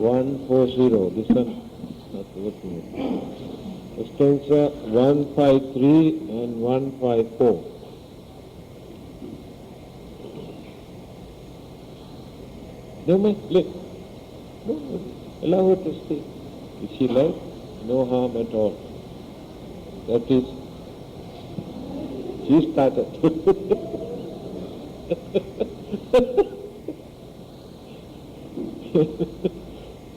140. This one not working. Extension 153 and 154. No, let. No, allow her to stay. If she likes, no harm at all. That is, she started.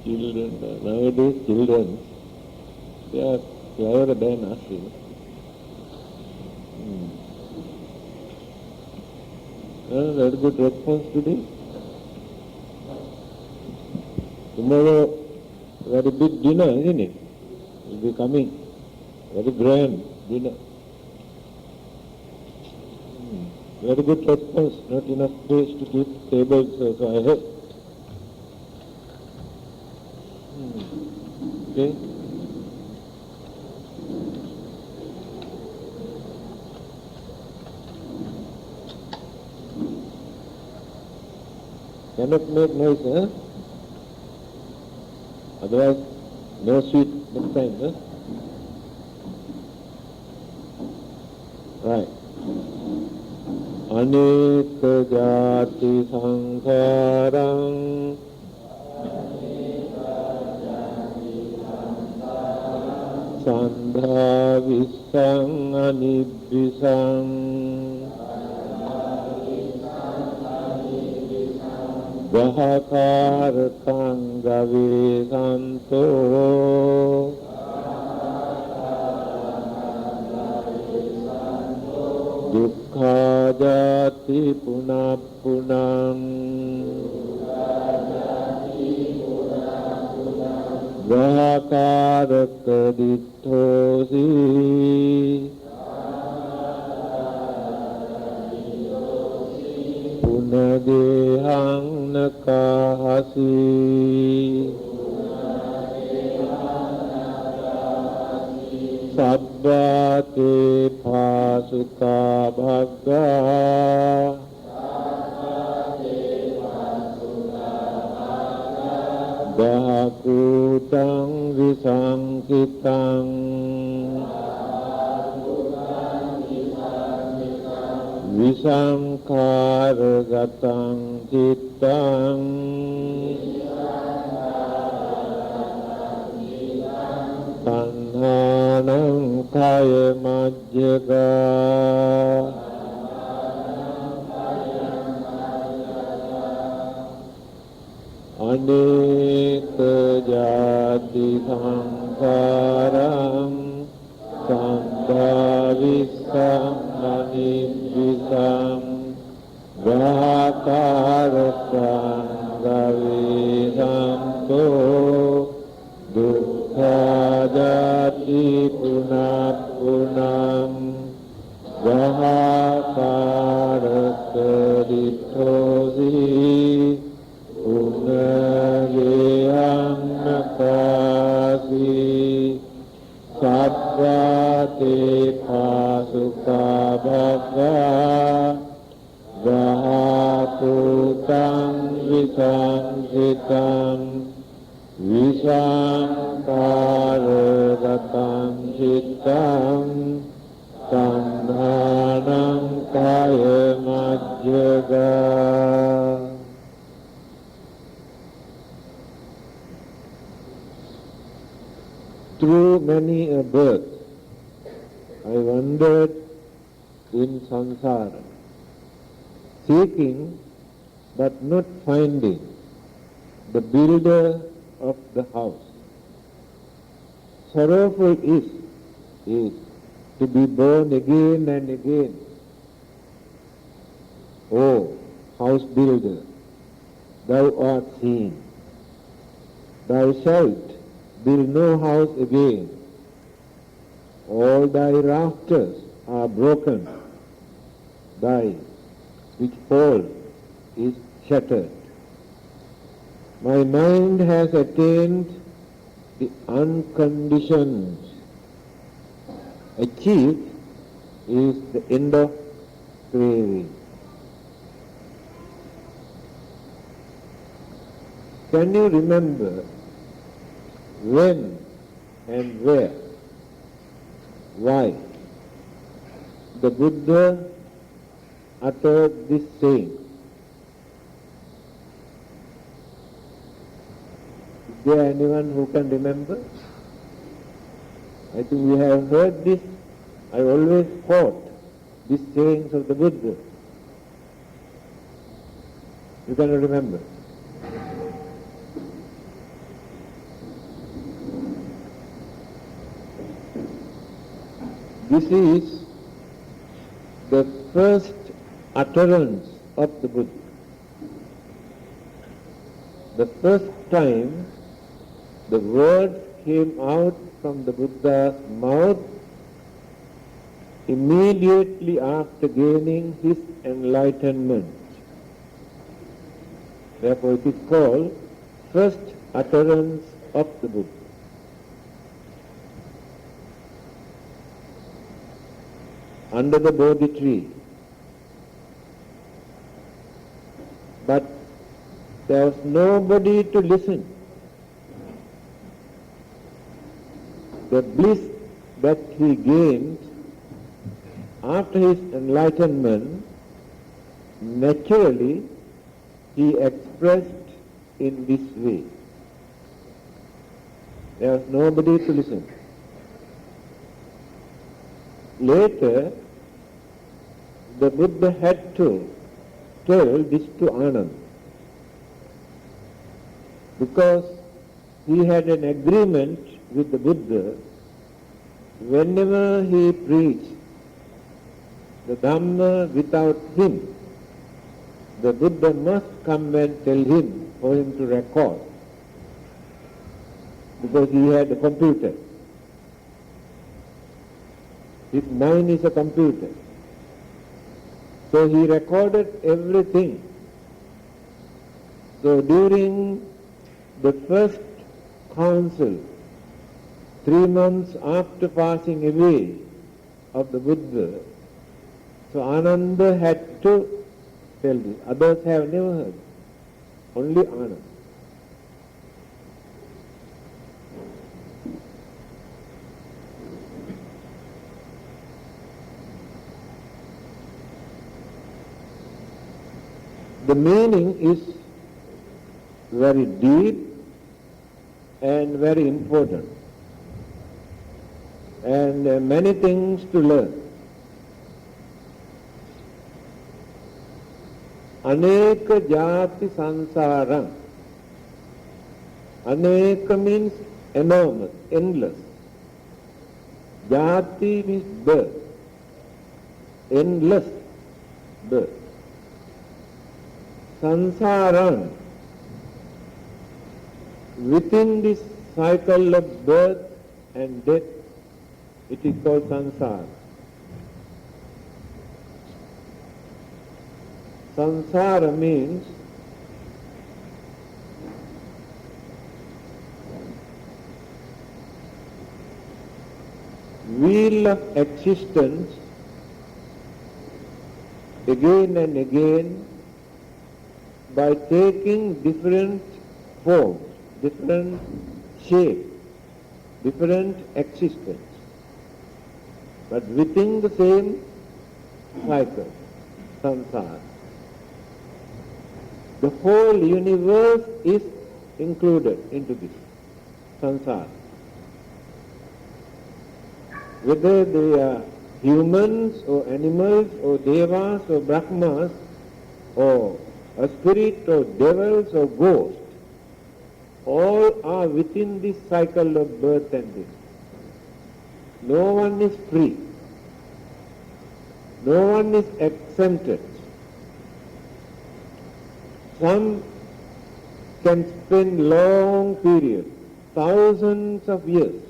Children, nowadays children, they are cleverer than us. Very good response today. Tomorrow, very big dinner, isn't it? Will be coming. Very grand dinner. Very good response. Not enough space to keep tables, so I hope. Okay. Cannot make noise, huh? Otherwise, no sweet next time, huh? Right. Anika jati sankharang sandha vissang anibhisang Vahakarakang gave santo Dukkha jati punapunam Vahakaraka ditthosi Punadehang nakahasi Sabbate phasuka bhagga Bahakutang visankitang Visankaragatang cittang Tanhanang kaya majjaga Aneka jati sankharang Sambhavisam anibhisam Vahakarasam gavisanto Dukkha jati punapunam Vahakaraka ditthosi Punagehang nakasi Sabbate phasuka bhagga Vahakutang visankitang Visankaragatang cittang Tanhanang kaya majjaga. Through many a birth, I wandered in samsara, seeking but not finding the builder of the house. Sorrowful is to be born again and again. O house builder, thou art seen. Thou shalt build no house again. All thy rafters are broken. Thy which fall is shattered. My mind has attained the unconditioned. Achieved is the end of craving. Can you remember when and where, why the Buddha uttered this saying? Is there anyone who can remember? I think we have heard this. I always quote these sayings of the Buddha. You cannot remember. This is the first utterance of the Buddha. The first time the words came out from the Buddha's mouth immediately after gaining his enlightenment. Therefore it is called first utterance of the Buddha. Under the Bodhi tree. But there was nobody to listen. The bliss that he gained after his enlightenment, naturally he expressed in this way. There was nobody to listen. Later, the Buddha had to tell this to Ananda, because he had an agreement with the Buddha. Whenever he preached the Dhamma without him, the Buddha must come and tell him for him to record, because he had a computer. His mind is a computer. So he recorded everything. So during the first council, 3 months after passing away of the Buddha, so Ananda had to tell this. Others have never heard. Only Ananda. The meaning is very deep and very important, and many things to learn. Aneka jati sansaram. Aneka means enormous, endless. Jati means birth, endless birth. Sansaram, within this cycle of birth and death, it is called sansara. Sansara means wheel of existence, again and again, by taking different forms, different shapes, different existence, but within the same cycle, samsara. The whole universe is included into this samsara. Whether they are humans or animals or devas or brahmas or a spirit or devils or ghosts, all are within this cycle of birth and death. No one is free. No one is exempted. Some can spend long periods, thousands of years.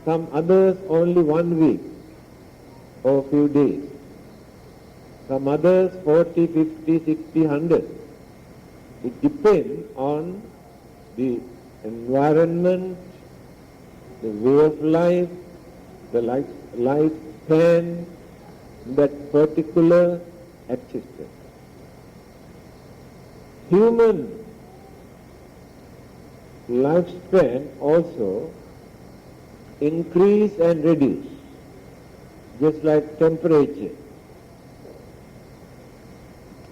Some others only 1 week or a few days. Some others 40, 50, 60, 100. It depends on the environment, the way of life, the lifespan, that particular existence. Human lifespan also increase and reduce, just like temperature,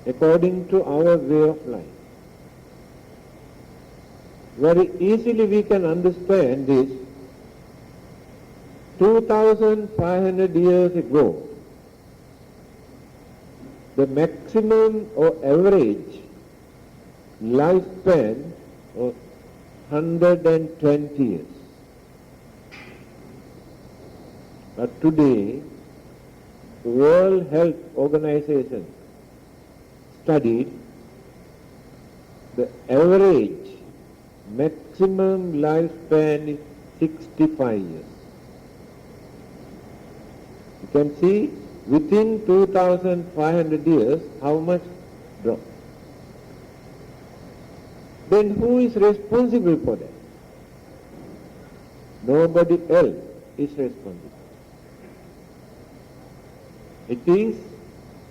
according to our way of life. Very easily we can understand this. 2,500 years ago, the maximum or average lifespan was 120 years. But today, the World Health Organization studied the average maximum lifespan is 65 years. You can see within 2,500 years how much drop. Then who is responsible for that? Nobody else is responsible. It is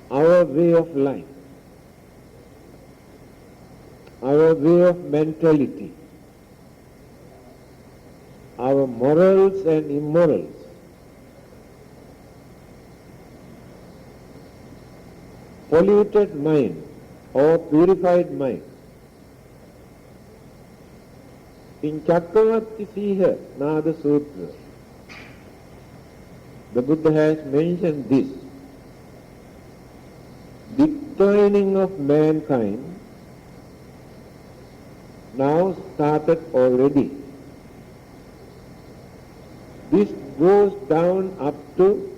our way of life, our way of mentality, our morals and immorals. Polluted mind or purified mind. In Chakravarti Siha Nada Sutra, the Buddha has mentioned this. Declining of mankind now started already. This goes down up to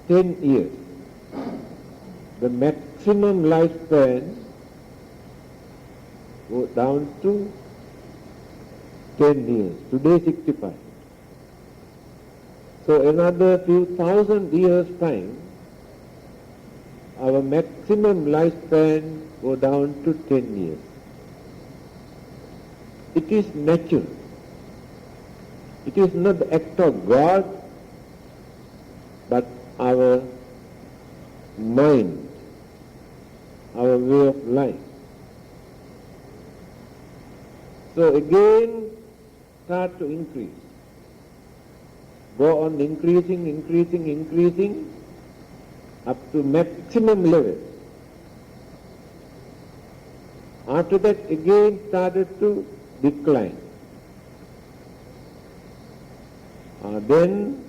10 years. The maximum lifespan goes down to 10 years. Today 65. So another few thousand years time, our maximum lifespan go down to 10 years. It is natural. It is not the act of God, but our mind, our way of life. So again start to increase. Go on increasing up to maximum level. After that again started to decline. Then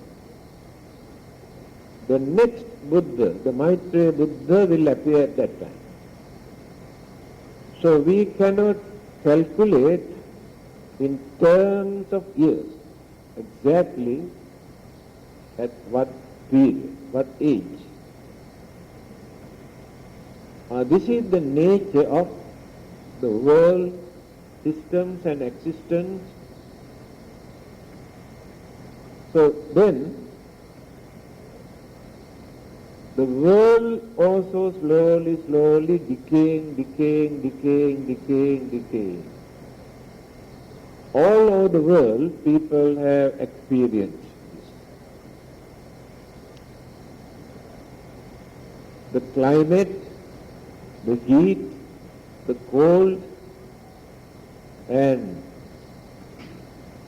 the next Buddha, the Maitreya Buddha, will appear at that time. So we cannot calculate in terms of years exactly at what period, what age. This is the nature of the world systems and existence. So then, the world also slowly decaying. All over the world, people have experienced this. The climate, the heat, the cold, and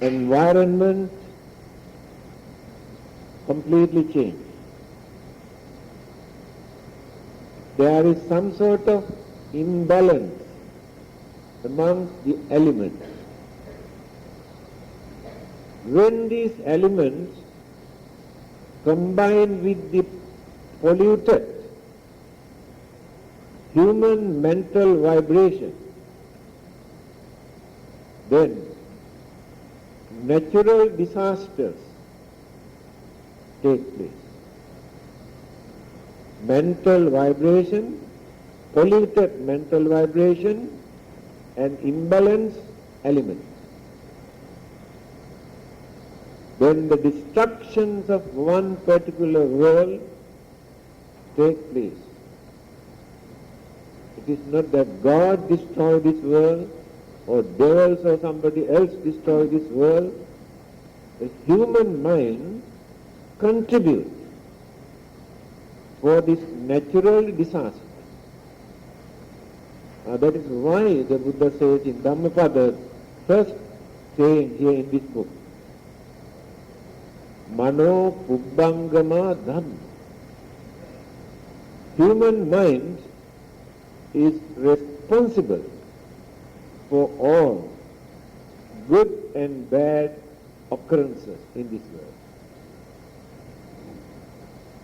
environment completely changed. There is some sort of imbalance amongst the elements. When these elements combine with the polluted human mental vibration, then natural disasters take place. Mental vibration, polluted mental vibration, and imbalanced elements. Then the destructions of one particular world take place. It is not that God destroyed this world, or devils or somebody else destroyed this world. The human mind contributes for this natural disaster. That is why the Buddha says in Dhammapada, first saying here in this book, Mano Pubbangama Dhamma. Human mind is responsible for all good and bad occurrences in this world.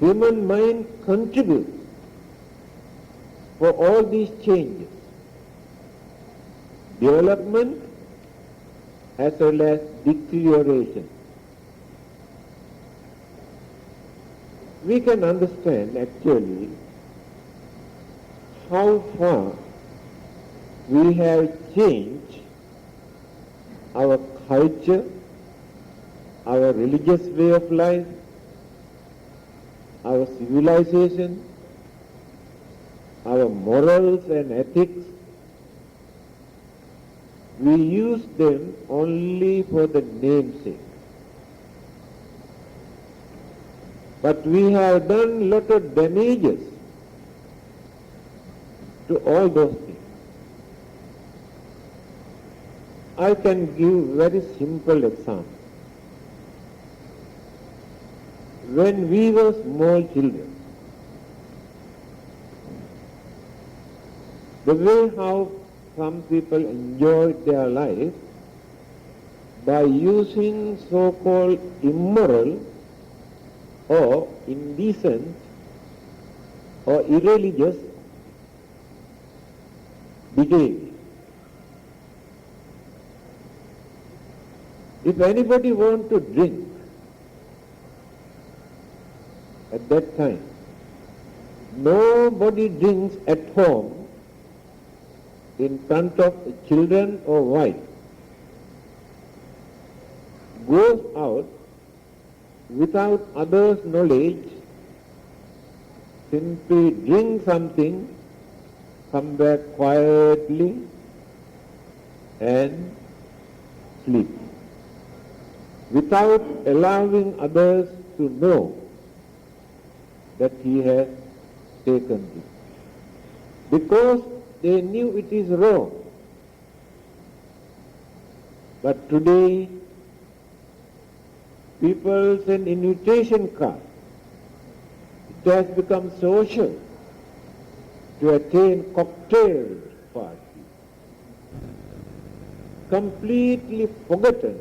Human mind contributes for all these changes, development as well as deterioration. We can understand actually how far we have changed our culture, our religious way of life, our civilization, our morals and ethics. We use them only for the namesake. But we have done a lot of damages to all those things. I can give very simple example. When we were small children, the way how some people enjoyed their life by using so-called immoral or indecent or irreligious behavior. If anybody wants to drink at that time, nobody drinks at home in front of children or wife. Goes out without others' knowledge, simply drink something, come back quietly and sleep, without allowing others to know that he has taken it, because they knew it is wrong. But today, people send invitation cards. It has become social to attain cocktail parties, completely forgotten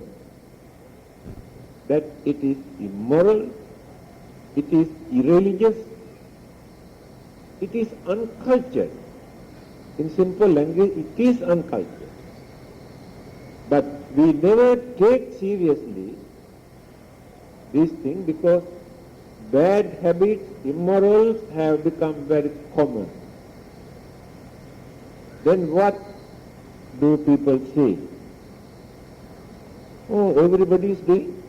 that it is immoral, it is irreligious, it is uncultured. In simple language, it is uncultured. But we never take seriously this thing because bad habits, immorals have become very common. Then what do people say? Oh, everybody is doing.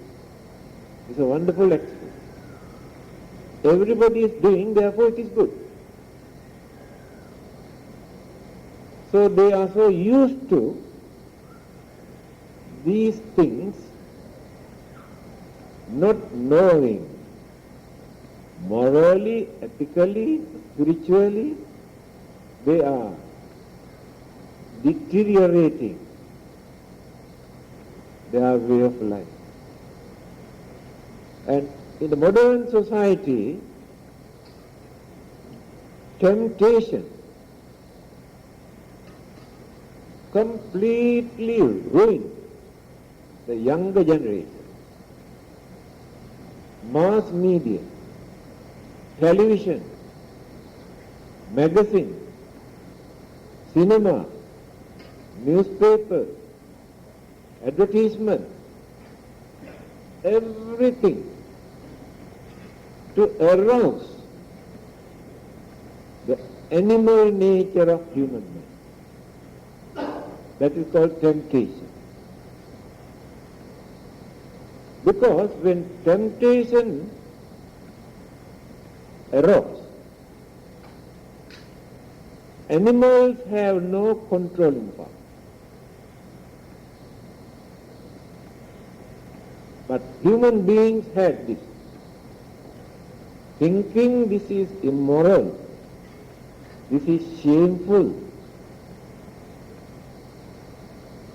It's a wonderful experience. Everybody is doing, therefore it is good. So they are so used to these things, not knowing morally, ethically, spiritually, they are deteriorating their way of life. And in the modern society, temptation completely ruined the younger generation. Mass media, television, magazine, cinema, newspaper, advertisement, everything to arouse the animal nature of human man. That is called temptation. Because when temptation arose, animals have no controlling power. But human beings had this. Thinking this is immoral, this is shameful,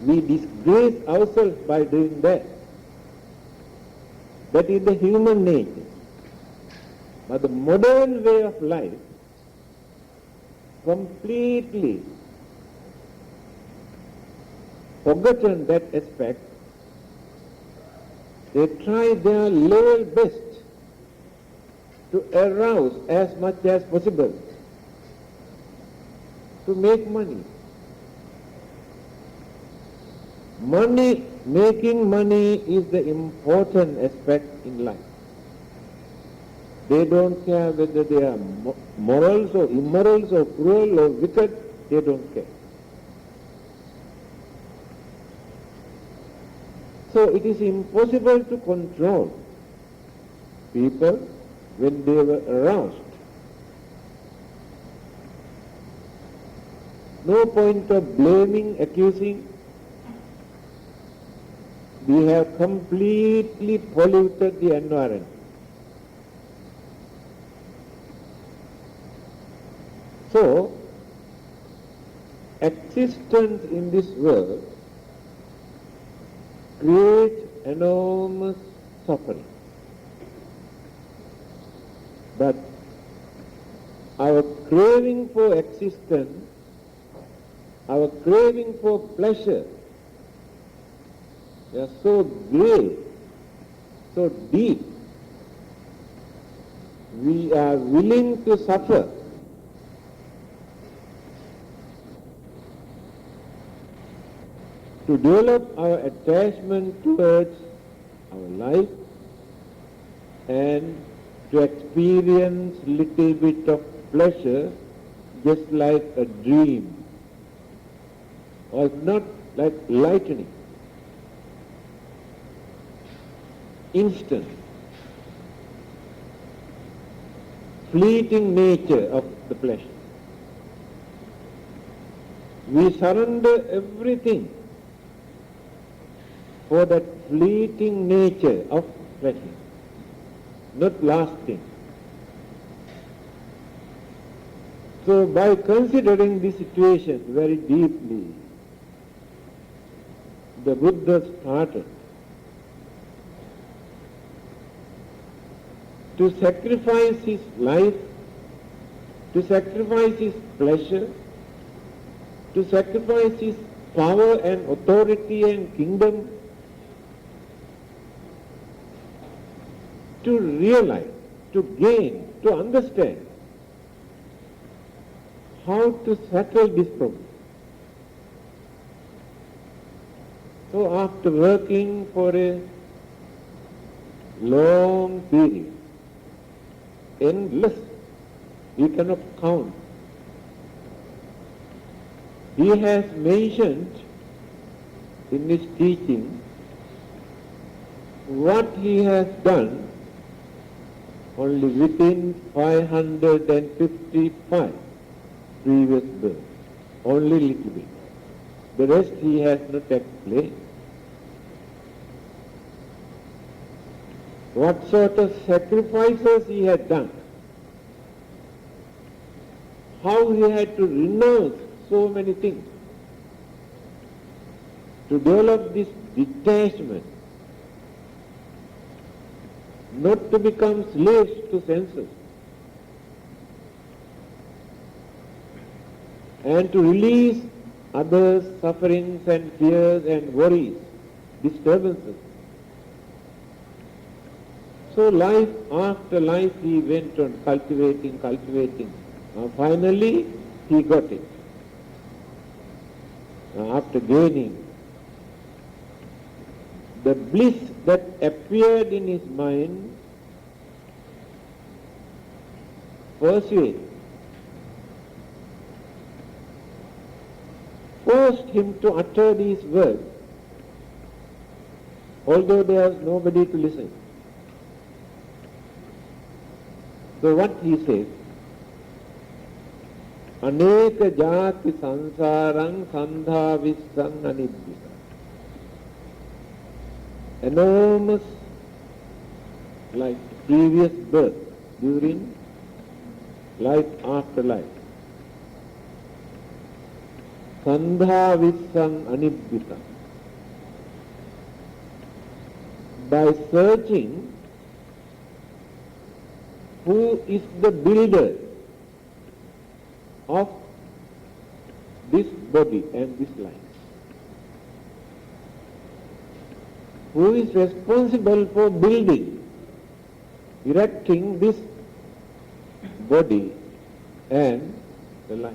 We disgrace ourselves by doing that. That is the human nature. But the modern way of life completely forgotten that aspect. They try their level best to arouse as much as possible to make money. Making money is the important aspect in life. They don't care whether they are morals or immorals or cruel or wicked, they don't care. So it is impossible to control people when they were aroused. No point of blaming, accusing. We have completely polluted the environment. So, existence in this world creates enormous suffering. But our craving for existence, our craving for pleasure, they are so great, so deep. We are willing to suffer to develop our attachment towards our life and to experience little bit of pleasure just like a dream, or if not, like lightning, instant, fleeting nature of the pleasure. We surrender everything for that fleeting nature of pleasure, not lasting. So by considering this situation very deeply, the Buddha started to sacrifice his life, to sacrifice his pleasure, to sacrifice his power and authority and kingdom, to realize, to gain, to understand how to settle this problem. So after working for a long period, endless, we cannot count, he has mentioned in his teaching what he has done only within 555 previous births, only little bit. The rest he has not explained. What sort of sacrifices he had done, how he had to renounce so many things to develop this detachment, not to become slaves to senses, and to release others' sufferings and fears and worries, disturbances. So life after life he went on cultivating. Finally he got it. After gaining, the bliss that appeared in his mind forced him to utter these words, although there was nobody to listen. So what he says, Aneka jati sansarang sandha vissang anibbisa. Enormous, like previous birth, during life after life. Sandha Vissam Anibbitam. By searching who is the builder of this body and this life. Who is responsible for building, erecting this body and the life.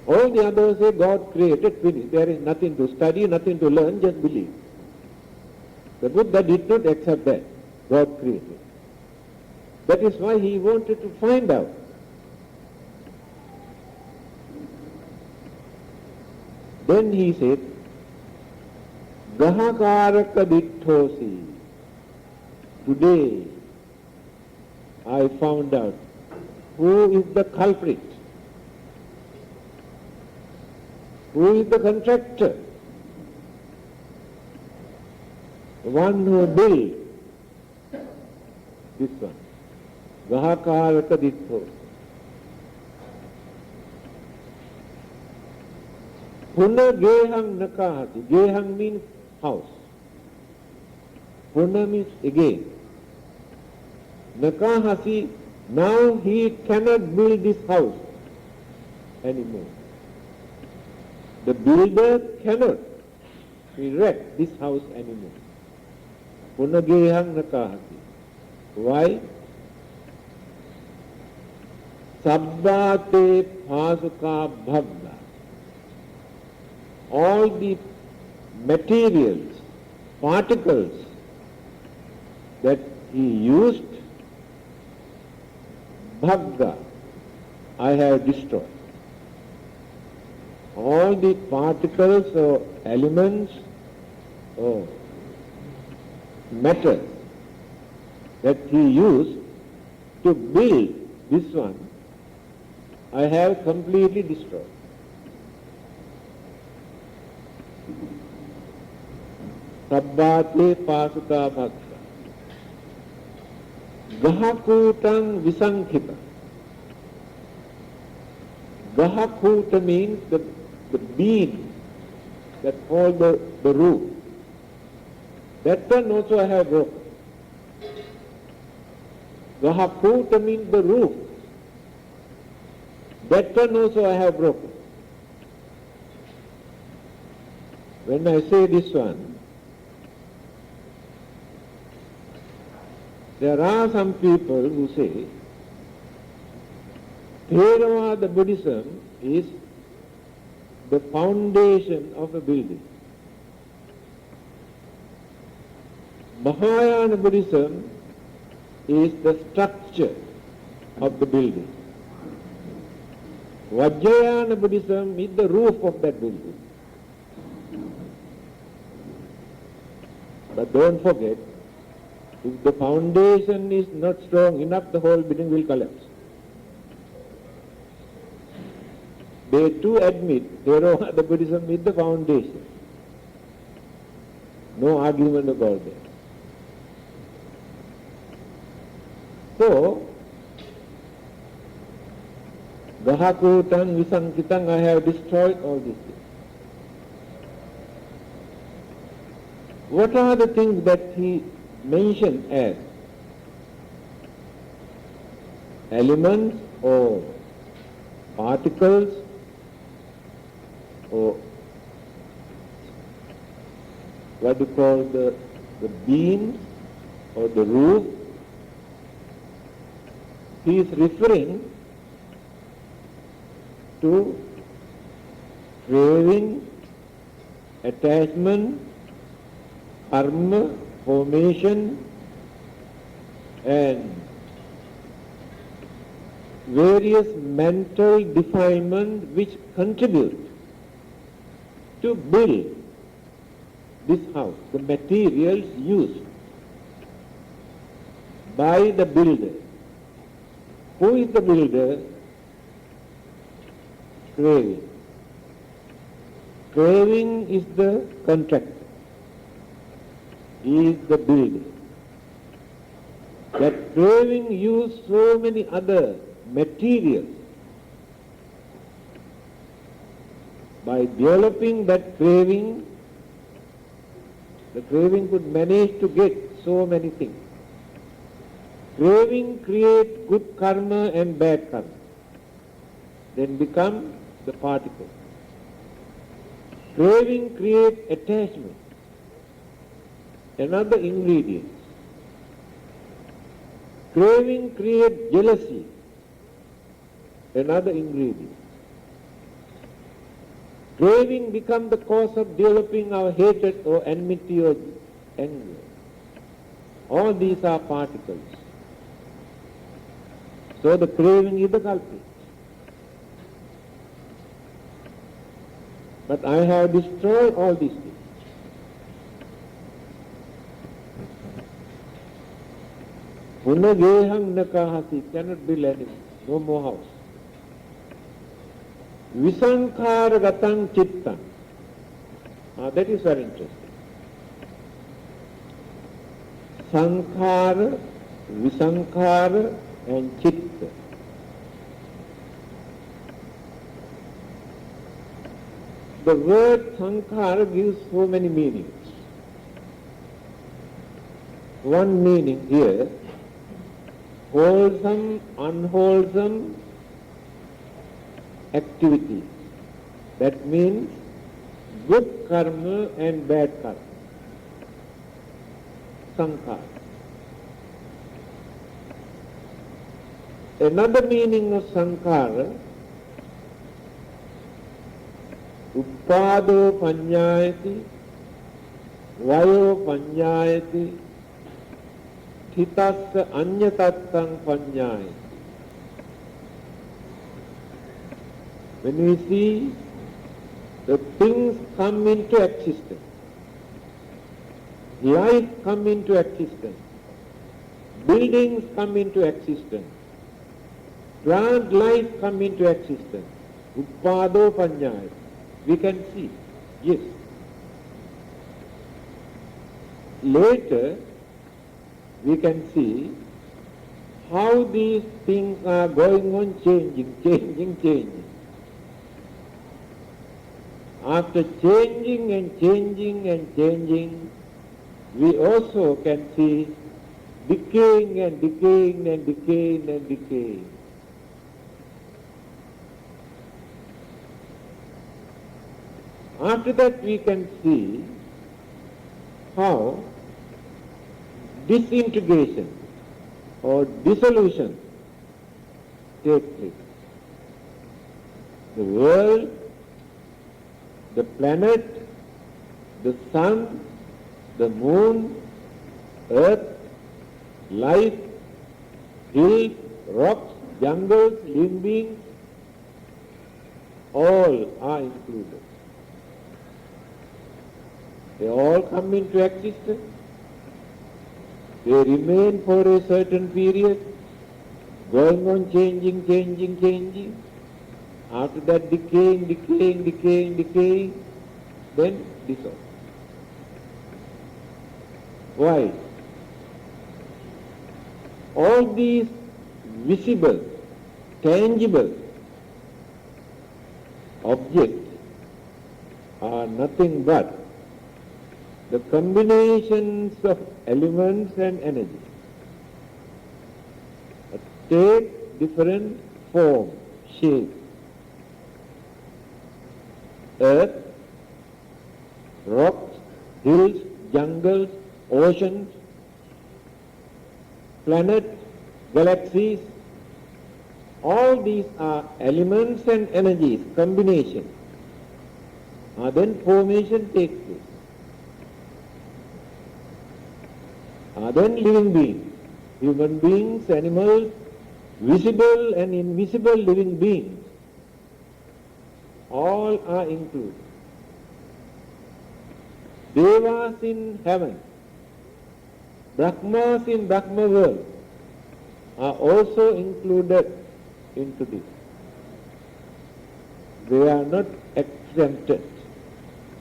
All the others say God created, finished. There is nothing to study, nothing to learn, just believe. The Buddha did not accept that. God created. That is why he wanted to find out. Then he said, Gahakaraka Ditthosi. Today I found out who is the culprit, who is the contractor, the one who built this one. Gahakaraka Ditthosi. Puna Gehang Nakahati. Gehang means house. Puna means again. Nakahasi, now he cannot build this house anymore. The builder cannot erect this house anymore. Puna Gehang Nakahati. Why? Sabbate Phasuka Bhavna. All the materials, particles that he used, Bhagga, I have destroyed. All the particles or elements or matter that he used to build this one, I have completely destroyed. Sabbate Pasuka Bhakta. Gahakutang Visankhita. Gahakuta means the beam that holds the roof. That one also I have broken. Gahakuta means the roof. That one also I have broken. When I say this one, there are some people who say Theravada Buddhism is the foundation of a building. Mahayana Buddhism is the structure of the building. Vajrayana Buddhism is the roof of that building. But don't forget, if the foundation is not strong enough, the whole building will collapse. They too admit Theravada Buddhism is the foundation. No argument about that. So, Gahakutang Visankitang, I have destroyed all these things. What are the things that he mentioned as elements or particles or what you call the beams or the roof? He is referring to craving, attachment, karma, formation, and various mental defilements which contribute to build this house, the materials used by the builder. Who is the builder? Craving. Craving is the contractor. He is the builder. That craving used so many other materials by developing that craving, the craving could manage to get so many things. Craving creates good karma and bad karma, then become the particle. Craving creates attachment, another ingredient. Craving creates jealousy, another ingredient. Craving becomes the cause of developing our hatred or enmity or anger. All these are particles. So the craving is the culprit. But I have destroyed all these things. Punagehang nakahasi, cannot build anything, no more house. Visankhara gatang chitta. That is very interesting. Sankhara, visankhara and chitta. The word sankhara gives so many meanings. One meaning here, wholesome, unwholesome activity. That means good karma and bad karma. Sankhara. Another meaning of sankhara, uppado panyayati, vayo panyayati, thitassa anyatattang panyayati. When we see the things come into existence, life come into existence, buildings come into existence, plant life come into existence, uppado panyayati. We can see, yes. Later, we can see how these things are going on changing. After changing and changing, we also can see decaying and decaying. After that we can see how disintegration or dissolution takes place. The world, the planet, the sun, the moon, earth, life, hills, rocks, jungles, living beings, all are included. They all come into existence. They remain for a certain period, going on changing. After that decaying, then dissolve. Why? All these visible, tangible objects are nothing but the combinations of elements and energy take different form, shape. Earth, rocks, hills, jungles, oceans, planets, galaxies, all these are elements and energies, combination. Then formation takes place. Then living beings, human beings, animals, visible and invisible living beings, all are included. Devas in heaven, Brahmas in Brahma world are also included into this. They are not exempted.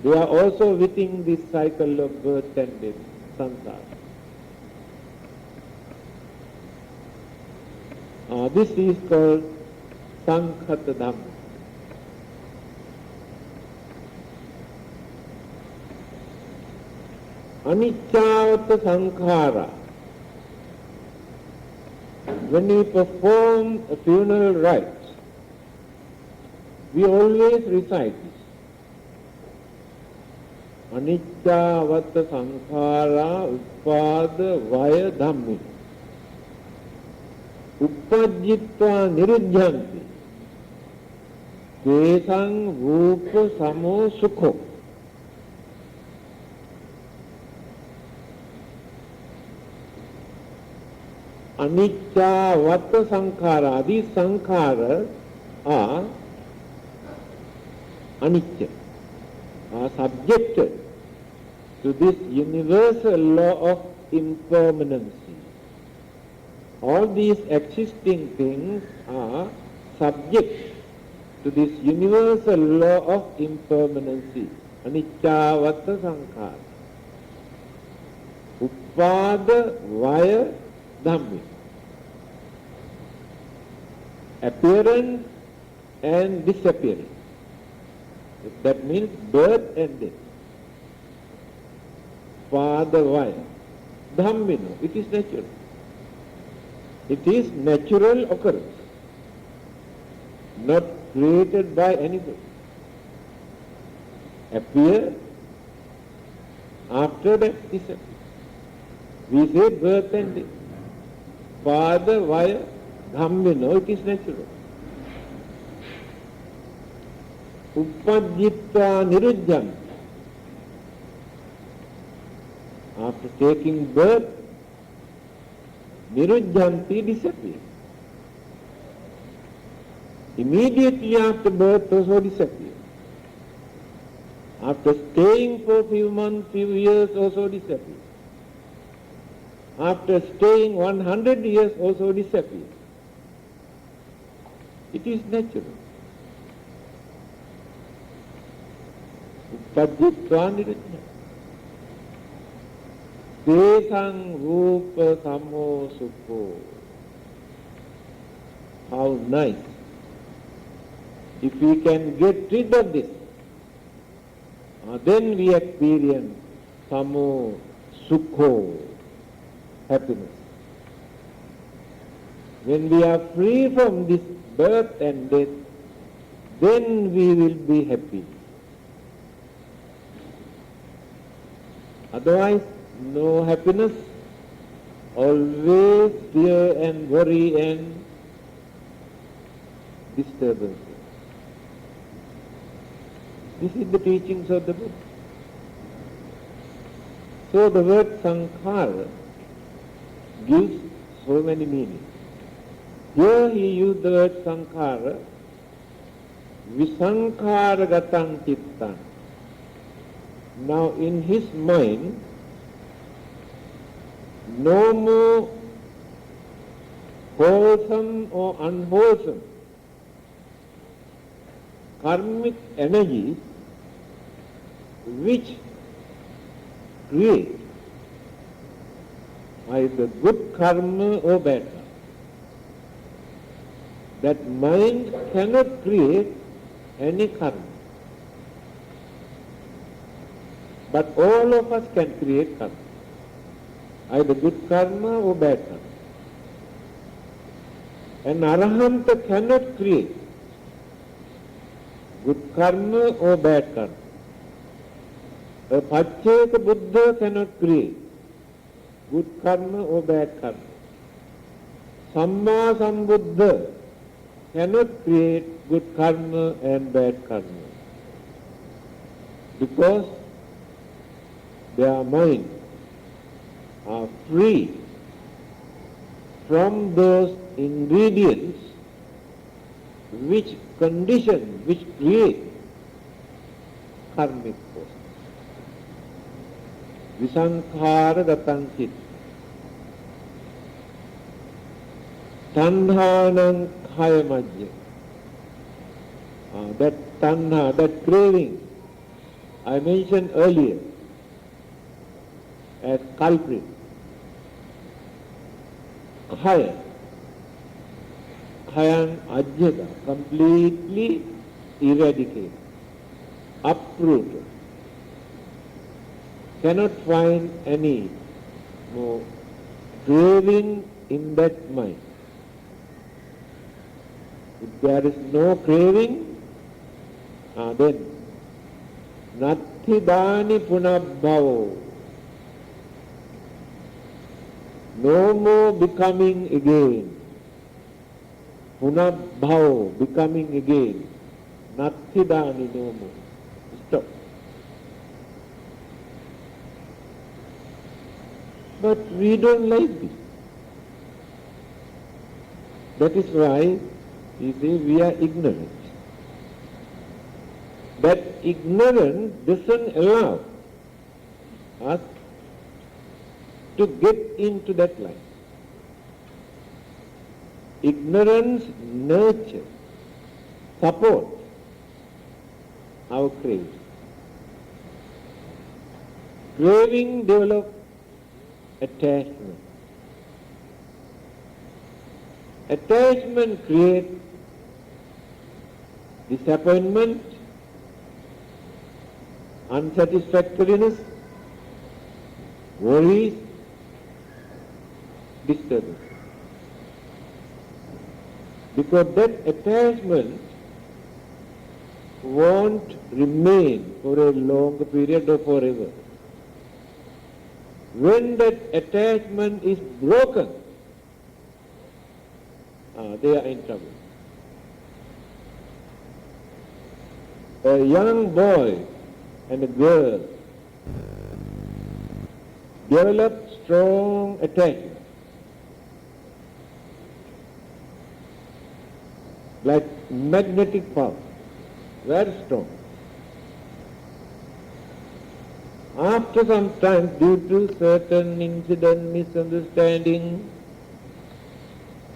They are also within this cycle of birth and death, samsara. This is called Sankhata Dhamma. Anicca sankhara. When we perform a funeral rites, we always recite this. Anicca sankhara uppada vaya dhammi. Uppajjitva niruddhanti. Tesang rupa samo sukho. Anicca vata sankhara. These sankharas are anicca, are subjected to this universal law of impermanency. All these existing things are subject to this universal law of impermanency. Anicca vata sankhara. Uppada vaya dhammi. Appearance and disappearance. That means birth and death. Pada vaya. Dhammino. It is natural. It is natural occurrence. Not created by anybody. Appear, after that disappear. We say birth and death. Pada vaya dhammino. It is natural. Uppajjitva niruddhanti. After taking birth, niruddhanti disappears. Immediately after birth also disappears. After staying for a few months, few years also disappears. After staying 100 years also disappears. It is natural. Uppajjitva niruddhanti. Tesang rupa samo sukho. How nice. If we can get rid of this, then we experience samo sukho, happiness. When we are free from this birth and death, then we will be happy. Otherwise, no happiness, always fear and worry and disturbance. This is the teachings of the Buddha. So the word sankhara gives so many meanings. Here he used the word sankhara, visankhara gatang cittan. Now in his mind, no more wholesome or unwholesome karmic energies which create either good karma or bad karma. That mind cannot create any karma. But all of us can create karma. Either good karma or bad karma. An arahanta cannot create good karma or bad karma. A Pacceka Buddha cannot create good karma or bad karma. Samma Sambuddha cannot create good karma and bad karma. Because their minds are free from those ingredients which condition, which create karmic force. Visankhara gatang cittan. Tanhanang khaya majja. That tanha, that craving, I mentioned earlier as culprit. Khaya. Khayang ajjata, completely eradicated, uprooted. cannot find any more craving in that mind. If there is no craving, then Nathidani Punabhavo, no more becoming again. Punabhavo, becoming again. Nathidani, no more. Stop. But we don't like this. That is why we say we are ignorant. That ignorance doesn't allow us to get into that life. Ignorance nurtures, supports our craving. Craving develops attachment. Attachment creates disappointment, unsatisfactoriness, worries, disturbance. Because that attachment won't remain for a long period or forever. When that attachment is broken, they are in trouble. A young boy and a girl develop strong attachment, like magnetic power, very strong. After some time, due to certain incident, misunderstanding,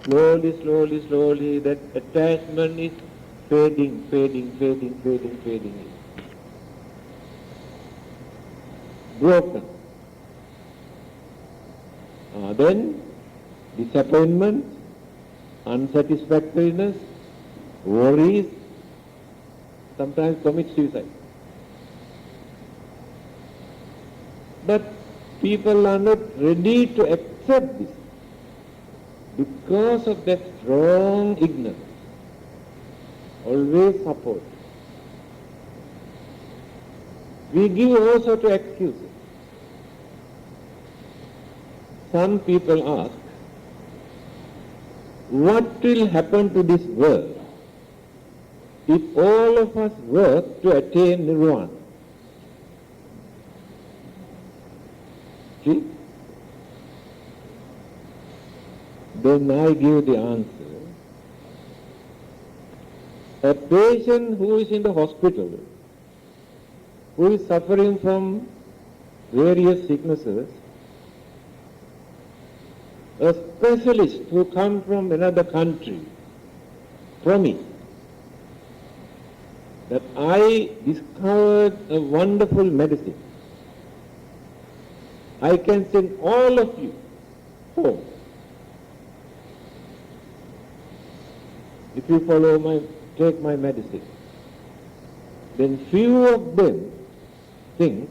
slowly, that attachment is fading. Broken. Then disappointment, unsatisfactoriness, worries, sometimes commit suicide. But people are not ready to accept this because of that strong ignorance. Always support. We give also to excuses. Some people ask, what will happen to this world if all of us work to attain nirvana? See? Then I give the answer. A patient who is in the hospital, who is suffering from various sicknesses, a specialist who comes from another country promised that I discovered a wonderful medicine. I can send all of you home if you take my medicine. Then few of them think,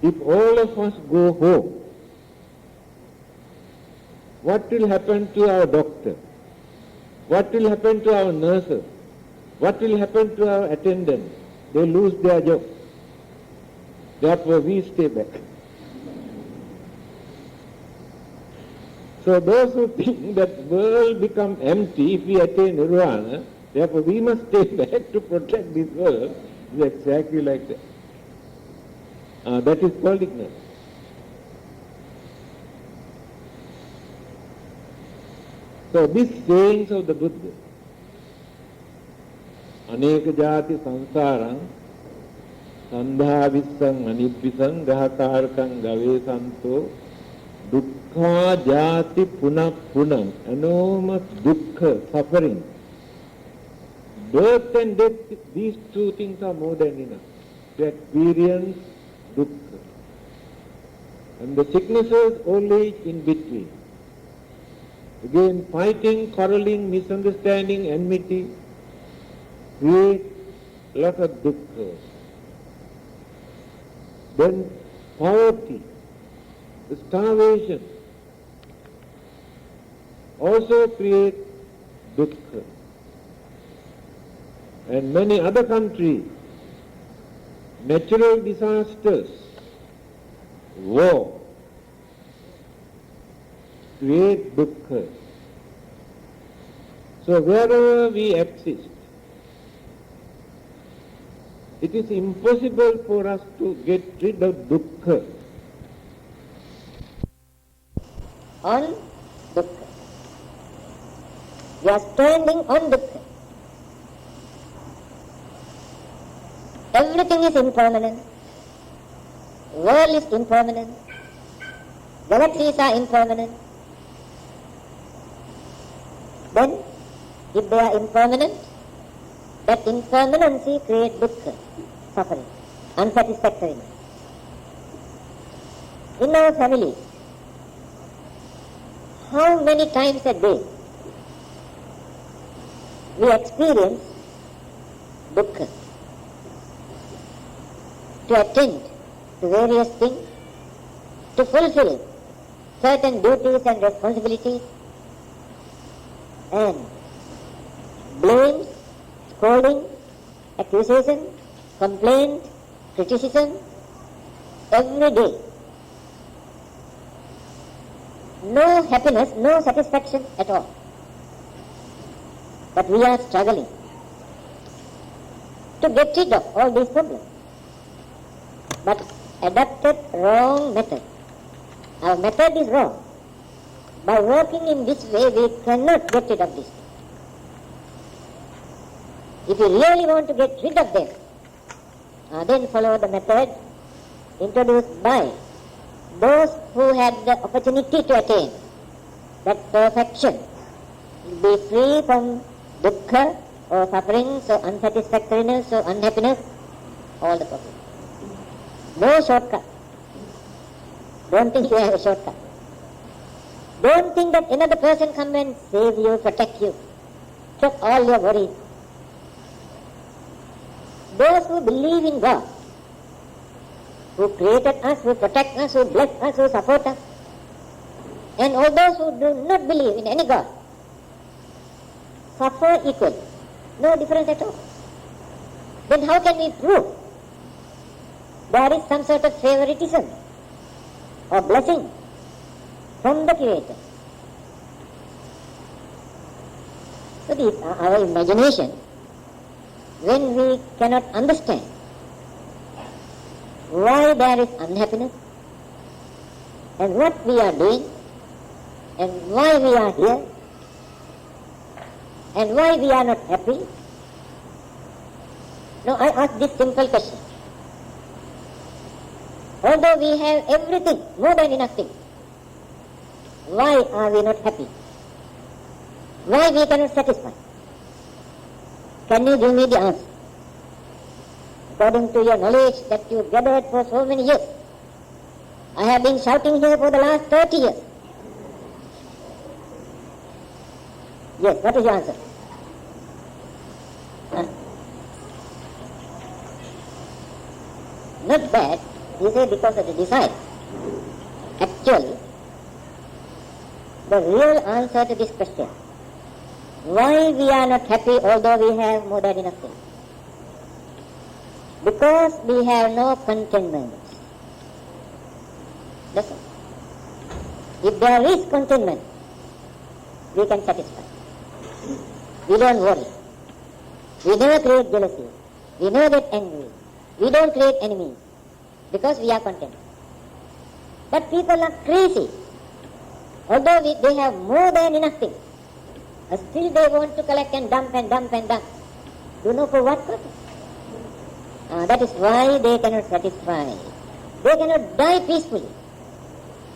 if all of us go home, what will happen to our doctor? What will happen to our nurses? What will happen to our attendants? They lose their job. Therefore we stay back. So those who think that world become empty if we attain nirvana, therefore we must stay back to protect this world, is exactly like that. That is called ignorance. So these sayings of the Buddha, Aneka jati sansarang, sandha vissang anibhisang gahakarkang gavesanto, dukkha jati punam, enormous dukkha, suffering. Birth and death, these two things are more than enough to experience dukkha. And the sicknesses, old age in between. Again, fighting, quarreling, misunderstanding, enmity, create a lot of dukkha. then poverty, starvation also create dukkha. And many other countries, natural disasters, war, create dukkha. So wherever we exist, it is impossible for us to get rid of dukkha. On dukkha. We are standing on dukkha. Everything is impermanent. World is impermanent. Galaxies are impermanent. Then, if they are impermanent, that impermanency creates dukkha, suffering, unsatisfactoriness. In our families, how many times a day we experience dukkha? To attend to various things, to fulfill certain duties and responsibilities, and blames, scolding, accusation, complaint, criticism, every day. No happiness, no satisfaction at all. But we are struggling to get rid of all these problems. But adopted wrong method. Our method is wrong. By working in this way, we cannot get rid of this. If you really want to get rid of them, then follow the method introduced by those who had the opportunity to attain that perfection. Be free from dukkha or sufferings or unsatisfactoriness or unhappiness, all the problems. No shortcut. Don't think you have a shortcut. Don't think that another person come and save you, protect you, take all your worries. Those who believe in God, who created us, who protect us, who bless us, who support us, and all those who do not believe in any God, suffer equally. No difference at all. Then how can we prove there is some sort of favoritism or blessing from the Creator? So these are our imagination. When we cannot understand why there is unhappiness and what we are doing and why we are here and why we are not happy. Now I ask this simple question. Although we have everything, more than enough things, why are we not happy? Why we cannot satisfy? Can you give me the answer? According to your knowledge that you gathered for so many years, I have been shouting here for the last 30 years. Yes, what is your answer? Not bad. You say because of the desire. Actually, the real answer to this question, why we are not happy although we have more than enough things? Because we have no contentment. That's all. If there is contentment, we can satisfy. We don't worry. We never create jealousy. We never get angry. We don't create enemies. Because we are content. But people are crazy. Although they have more than enough things, still they want to collect and dump and dump and dump. Do you know for what purpose? That is why they cannot satisfy. They cannot die peacefully.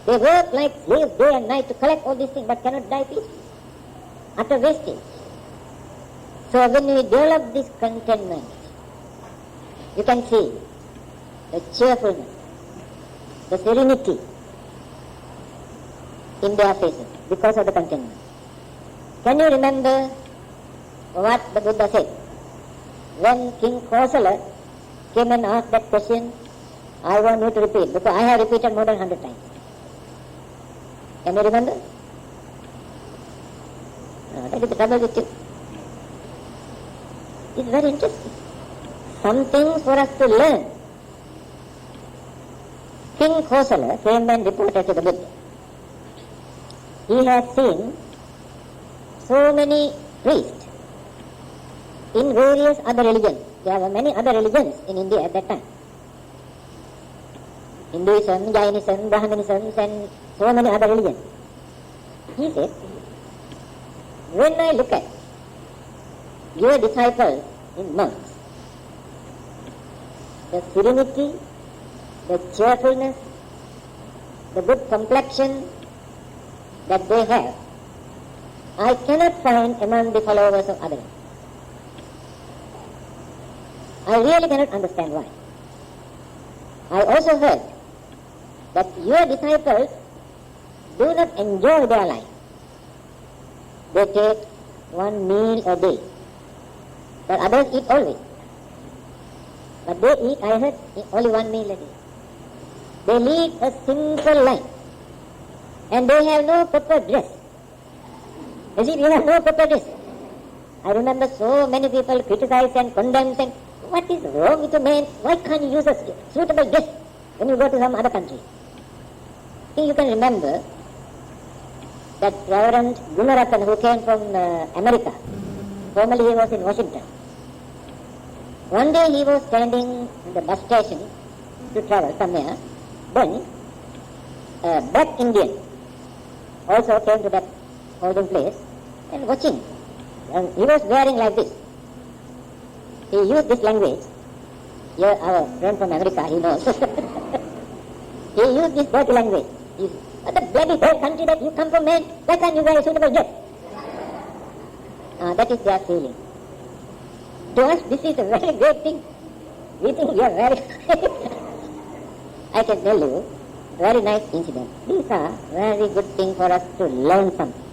They work like slaves day and night to collect all these things, but cannot die peacefully. Utter wastage. So when we develop this contentment, you can see the cheerfulness, the serenity in their faces because of the contentment. Can you remember what the Buddha said? When King Kosala came and asked that question, I want you to repeat, because I have repeated more than 100 times. Can you remember? That is the trouble with you. It's very interesting. Some things for us to learn. King Kosala came and reported to the Buddha. He has seen so many priests in various other religions. There were many other religions in India at that time. Hinduism, Jainism, Brahmanism, and so many other religions. He said, when I look at your disciples in monks, the serenity, the cheerfulness, the good complexion that they have, I cannot find among the followers of others. I really cannot understand why. I also heard that your disciples do not enjoy their life. They take one meal a day, but others eat always. But they eat, I heard, only one meal a day. They lead a simple life, and they have no proper dress. You see, they have no proper dress. I remember so many people criticize and condemn, saying, what is wrong with a man? Why can't you use a suitable dress when you go to some other country? I think you can remember that Reverend Gunarathan, who came from America. Formerly he was in Washington. One day he was standing in the bus station to travel somewhere. Then a black Indian also came to that holding place and watching. And he was wearing like this. He used this language. Here our friend from America, he knows. He used this dirty language. What the bloody whole country that you come from, man, why can't you wear a suitable dress? That is their feeling. To us, this is a very great thing. We think we are very... I can tell you, very nice incident. These are very good things for us to learn something.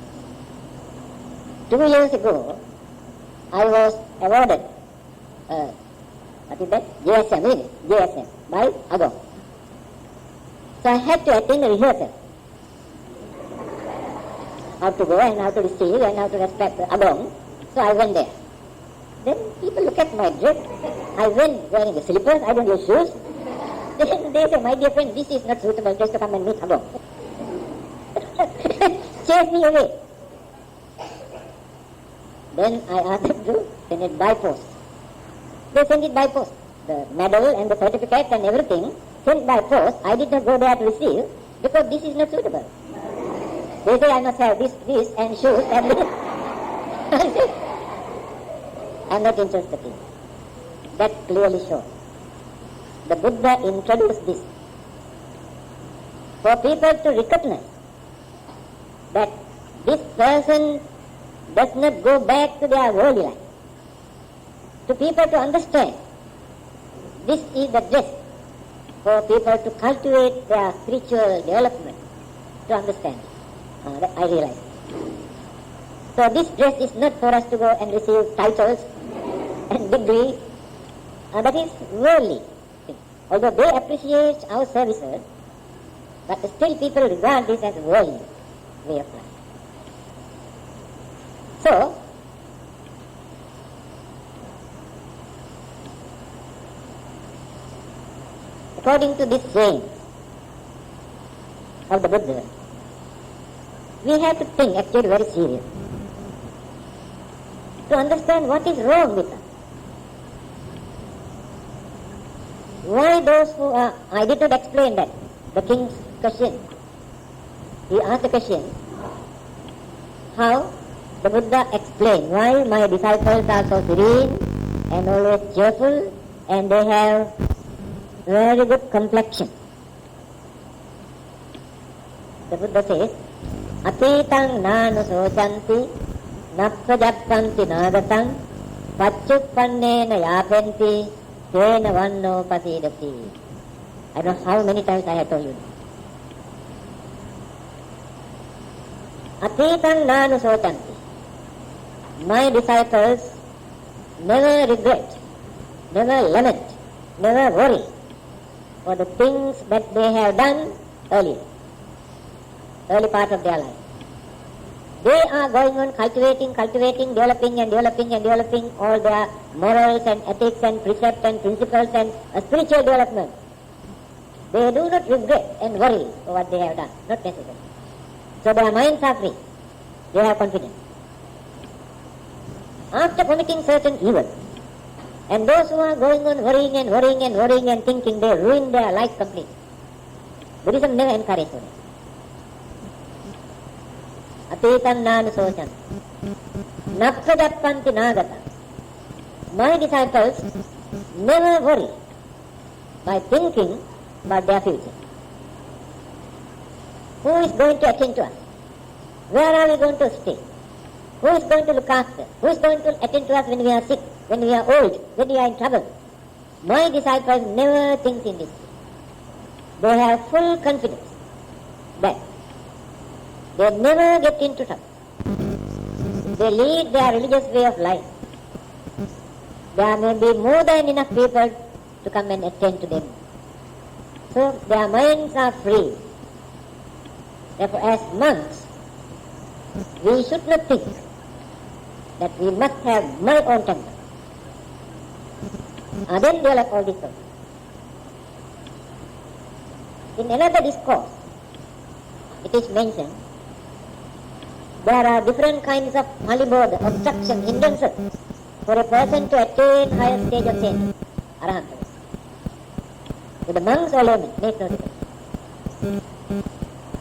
2 years ago, I was awarded, what is that? JSM, by Agong. So I had to attend a rehearsal. How to go and how to receive and how to respect Agong. So I went there. Then people look at my dress. I went wearing the slippers, I don't use shoes. Then they say, my dear friend, this is not suitable just to come and meet Agong. Chase me away. Then I asked them to send it by post. They sent it by post. The medal and the certificate and everything sent by post. I did not go there to receive because this is not suitable. They say I must have this and shoes and this. I said, I am not interested in it. That clearly shows. The Buddha introduced this for people to recognize that this person does not go back to their worldly life. To people to understand this is the dress for people to cultivate their spiritual development, to understand it. I realize. So this dress is not for us to go and receive titles and degrees. That is worldly. Although they appreciate our services, but still people regard this as worldly way of life. So, according to this saying of the Buddha, we have to think actually very serious to understand what is wrong with us. Why those who are... I did not explain that. The king's question. He asked the question, how the Buddha explained why my disciples are so serene and always cheerful and they have very good complexion. The Buddha says, Atitang nanusocanti naprajappanti nagatang paccupannena yapenti tena vanno pasidati. I don't know how many times I have told you. Atitang nanusocanti. My disciples never regret, never lament, never worry for the things that they have done early part of their life. They are going on cultivating, developing all their morals and ethics and precepts and principles and spiritual development. They do not regret and worry for what they have done, not necessary. So their minds are free. They have confidence. After committing certain evil, and those who are going on worrying and thinking, they ruin their life completely. Buddhism never encourages them. Atitam nanu sochan. Naprajappanti nagata. My disciples never worry by thinking about their future. Who is going to attend to us? Where are we going to stay? Who is going to look after? Who is going to attend to us when we are sick, when we are old, when we are in trouble? My disciples never think in this. They have full confidence that they never get into trouble. They lead their religious way of life. There may be more than enough people to come and attend to them. So their minds are free. Therefore, as monks, we should not think that we must have my own temple. And then develop all these things. In another discourse, it is mentioned there are different kinds of malibodha, obstruction, hindrances for a person to attain higher stage of sainthood, arahanthood. To the monks or laymen, make no difference.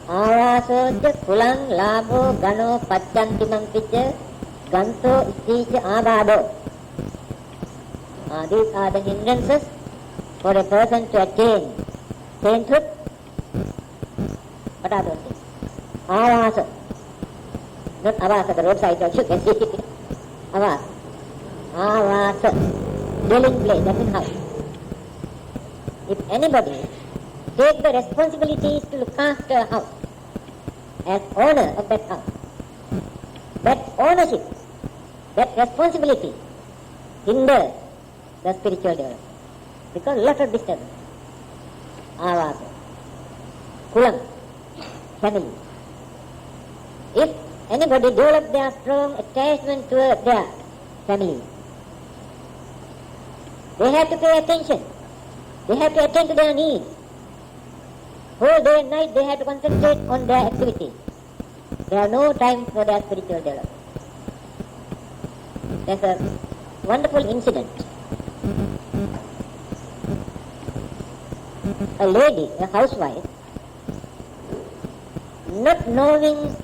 Avasoja kulang labo gano paccantimam picha ganto isticha abado. These are the hindrances for a person to attain sainthood. What are those things? Avasa. Not avasa, the roadside that you can see. Avasa. Avasa. Dwelling place, that is house. If anybody take the responsibilities to look after a house as owner of that house, that ownership, that responsibility hinders the spiritual development. Because lot of disturbance. Avasa. Kulam. Family. If anybody develop their strong attachment toward their family, they have to pay attention. They have to attend to their needs. Whole day and night they have to concentrate on their activity. They have no time for their spiritual development. There's a wonderful incident. A lady, a housewife, not knowing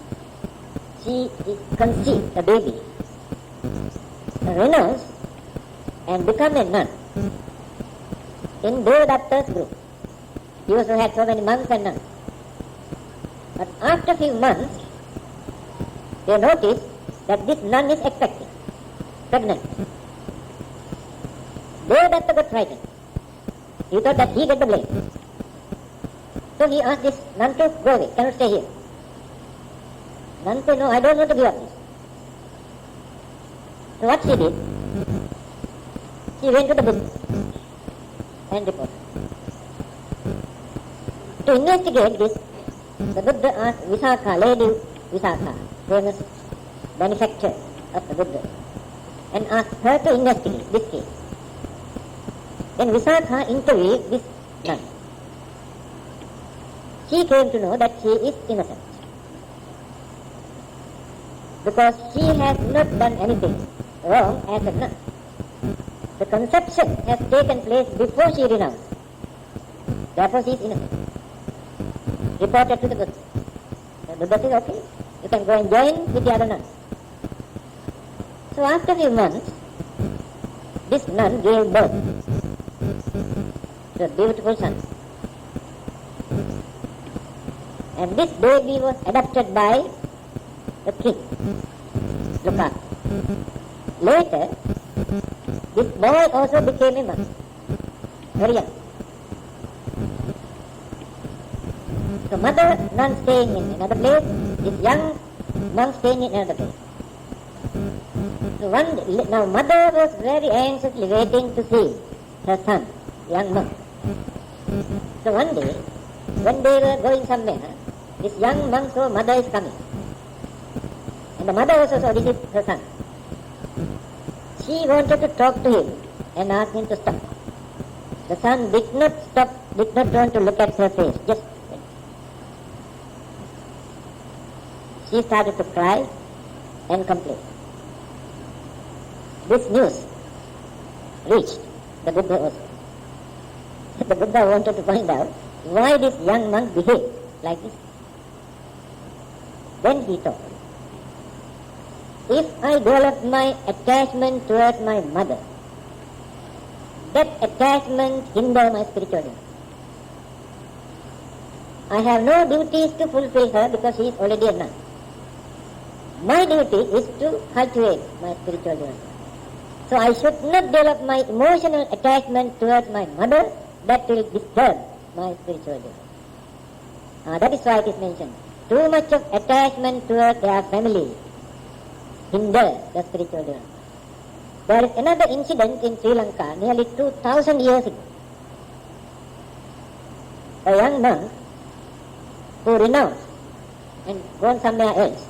she conceived a baby, renounced and become a nun in Devadatta's group. He also had so many monks and nuns. But after a few months, they noticed that this nun is expecting, pregnant. Devadatta got frightened. He thought that he get the blame. So he asked this nun to go away, cannot stay here. Nun said, no, I don't want to give up this. So what she did, she went to the Buddha and reported. To investigate this, the Buddha asked Visakha, Lady Visakha, famous benefactor of the Buddha, and asked her to investigate this case. Then Visakha interviewed this nun. She came to know that she is innocent, because she has not done anything wrong as a nun. The conception has taken place before she renounced. Therefore she is innocent. Reported to the Buddha. The Buddha says, okay, you can go and join with the other nuns. So after a few months, this nun gave birth to a beautiful son. And this baby was adopted by the king, Lokaka. Later, this boy also became a monk, very young. So mother nun staying in another place, this young monk staying in another place. So now mother was very anxiously waiting to see her son, young monk. So one day, when they were going somewhere, this young monk saw mother is coming. And the mother also saw this is her son. She wanted to talk to him and asked him to stop. The son did not stop, did not want to look at her face, just went. She started to cry and complain. This news reached the Buddha also. The Buddha wanted to find out why this young monk behaved like this. Then he thought, if I develop my attachment towards my mother, that attachment hinders my spiritual life. I have no duties to fulfill her because she is already a nun. My duty is to cultivate my spiritual life. So I should not develop my emotional attachment towards my mother, that will disturb my spiritual life. That is why it is mentioned. Too much of attachment towards their family hinders the spiritual life. There is another incident in Sri Lanka nearly 2000 years ago. A young monk who renounced and gone somewhere else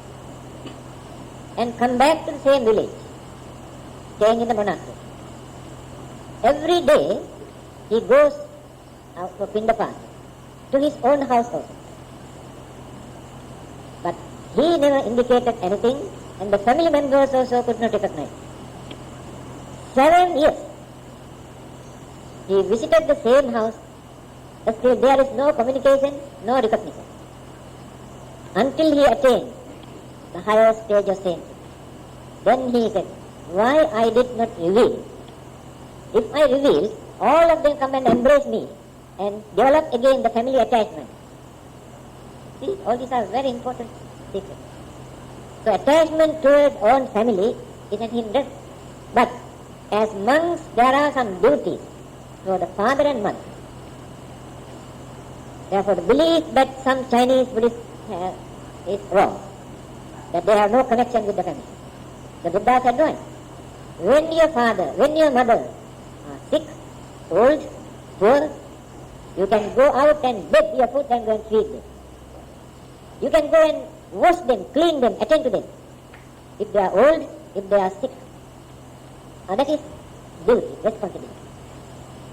and come back to the same village, staying in the monastery. Every day he goes out for Pindapat to his own house also. But he never indicated anything, and the family members also could not recognize. 7 years he visited the same house, but still there is no communication, no recognition, until he attained the higher stage of sainthood. Then he said, why I did not reveal? If I reveal, all of them come and embrace me and develop again the family attachment. See, all these are very important secrets. So attachment towards own family is an hindrance. But as monks, there are some duties for the father and mother. Therefore, the belief that some Chinese Buddhists have is wrong, that they have no connection with the family. The Buddha said, no. When your father, when your mother are sick, old, poor, you can go out and beg your food and go and feed them. You can go and wash them, clean them, attend to them. If they are old, if they are sick. That is duty, responsibility.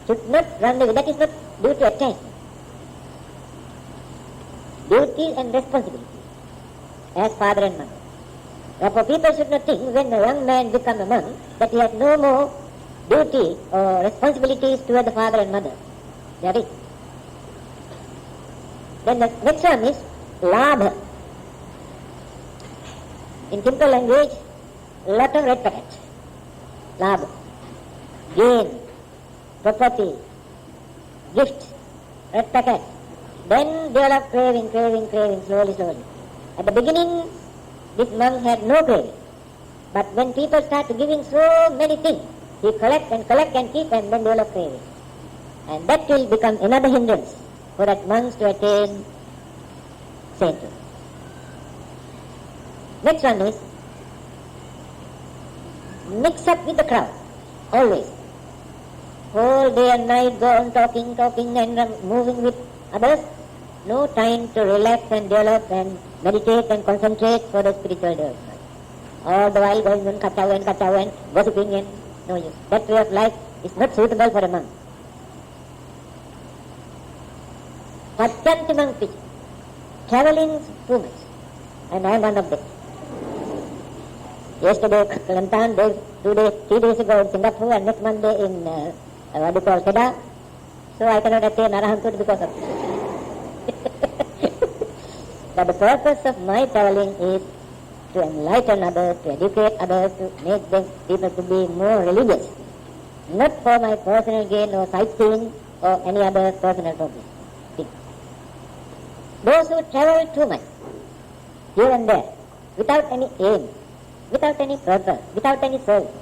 Should not run away. That is not duty attachment. Duty and responsibility as father and mother. Therefore, people should not think when a young man becomes a monk that he has no more duty or responsibilities toward the father and mother. That is. Then the next one is labha. In simple language, lot of red packets. Labha, gain, property, gifts, red packet. Then develop craving, slowly. At the beginning, this monk had no craving. But when people start giving so many things, he collect and keep and then develop craving. And that will become another hindrance for that monks to attain sainthood. Next one is mix up with the crowd, always. Whole day and night go on talking and moving with others. No time to relax and develop and meditate and concentrate for the spiritual development. All the while going on kachaw and gossiping and no use. That way of life is not suitable for a monk. Pachanti monk, traveling too much, and I am one of them. Yesterday, Kelantan, 3 days ago in Singapore, and next Monday in what we call Kedah. So I cannot attain Arahanthood because of it. But the purpose of my traveling is to enlighten others, to educate others, to make them people to be more religious. Not for my personal gain or sightseeing or any other personal purpose. Those who travel too much, here and there, without any aim, without any purpose, without any soul,